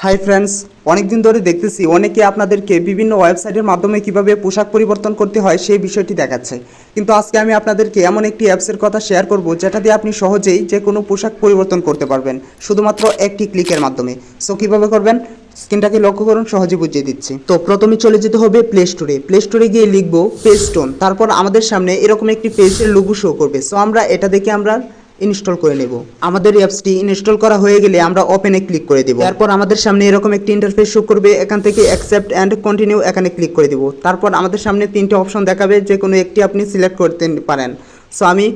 Hi friends, অনেকদিন ধরে দেখতেছি অনেকে আপনাদেরকে বিভিন্ন ওয়েবসাইটের মাধ্যমে কিভাবে পোশাক পরিবর্তন করতে হয় সেই বিষয়টি দেখাচ্ছে। কিন্তু আজকে আমি আপনাদেরকে এমন একটি অ্যাপসের কথা শেয়ার করব যেটা দিয়ে আপনি সহজেই যে কোনো পোশাক পরিবর্তন করতে পারবেন শুধুমাত্র একটি ক্লিকের মাধ্যমে। সো কীভাবে করবেন স্ক্রিনটাকে লক্ষ্য করুন, সহজে বুঝিয়ে দিচ্ছি। তো প্রথমে চলে যেতে হবে প্লে স্টোরে গিয়ে লিখবো পেজস্টোন। তারপর আমাদের সামনে এরকম একটি পেজের লোগো শো করবে। সো আমরা এটা দেখে আমরা ইনস্টল করে নেব। আমাদের অ্যাপসটি ইনস্টল করা হয়ে গেলে আমরা ওপেনে ক্লিক করে দেব। তারপর আমাদের সামনে এরকম একটি ইন্টারফেস শো করবে। এখান থেকে অ্যাকসেপ্ট অ্যান্ড কন্টিনিউ এখানে ক্লিক করে দেব। তারপর আমাদের সামনে তিনটে অপশন দেখাবে, যে কোনো একটি আপনি সিলেক্ট করতে পারেন। সো আমি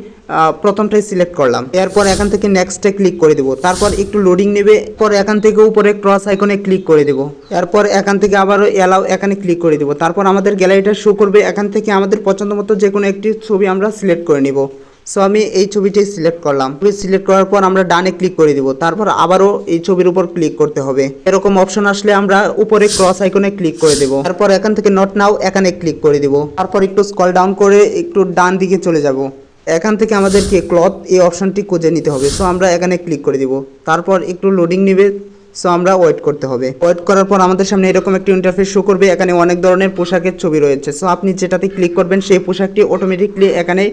প্রথমটাই সিলেক্ট করলাম। এরপর এখান থেকে নেক্সটে ক্লিক করে দেব। তারপর একটু লোডিং নেবে। পর এখান থেকে উপরে ক্রস আইকনে ক্লিক করে দেব। এরপর এখান থেকে আবারও অ্যালাউ এখানে ক্লিক করে দেব। তারপর আমাদের গ্যালারিটা শো করবে। এখান থেকে আমাদের পছন্দ মতো যে কোনো একটি ছবি আমরা সিলেক্ট করে নিব। সো আমি এই ছবিটাই সিলেক্ট করলাম। সিলেক্ট করার পর আমরা ডানে ক্লিক করে দিব। তারপর আবারও এই ছবির উপর ক্লিক করতে হবে। এরকম অপশন আসলে আমরা উপরে ক্রস আইকনে ক্লিক করে দেব। তারপর এখান থেকে নট নাও এখানে ক্লিক করে দিব। তারপর একটু স্ক্রল ডাউন করে একটু ডান দিকে চলে যাব। এখান থেকে আমাদেরকে ক্লথ এই অপশনটি খুঁজে নিতে হবে। সো আমরা এখানে ক্লিক করে দিব। তারপর একটু লোডিং নেবে। সো আমরা ওয়েট করতে হবে। ওয়েট করার পর আমাদের সামনে এরকম একটি ইন্টারফেস শো করবে। এখানে অনেক ধরনের পোশাকের ছবি রয়েছে। সো আপনি যেটাতে ক্লিক করবেন সেই পোশাকটি অটোমেটিকলি এখানে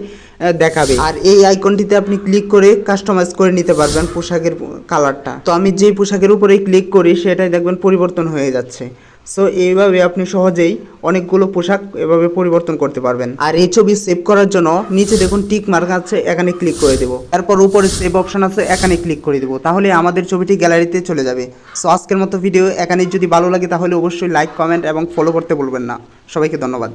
দেখাবে। আর এই আইকনটিতে আপনি ক্লিক করে কাস্টমাইজ করে নিতে পারবেন পোশাকের কালারটা। তো আমি যেই পোশাকের উপরেই ক্লিক করি সেটাই দেখবেন পরিবর্তন হয়ে যাচ্ছে। সো এইভাবে আপনি সহজেই অনেকগুলো পোশাক এভাবে পরিবর্তন করতে পারবেন। আর এই ছবি সেভ করার জন্য নিচে দেখুন টিক মার্ক আছে, এখানে ক্লিক করে দেব। তারপর উপরে সেভ অপশন আছে, এখানে ক্লিক করে দেব। তাহলে আমাদের ছবিটি গ্যালারিতে চলে যাবে। সো আজকের মতো ভিডিও এখানে যদি ভালো লাগে তাহলে অবশ্যই লাইক, কমেন্ট এবং ফলো করতে ভুলবেন না। সবাইকে ধন্যবাদ।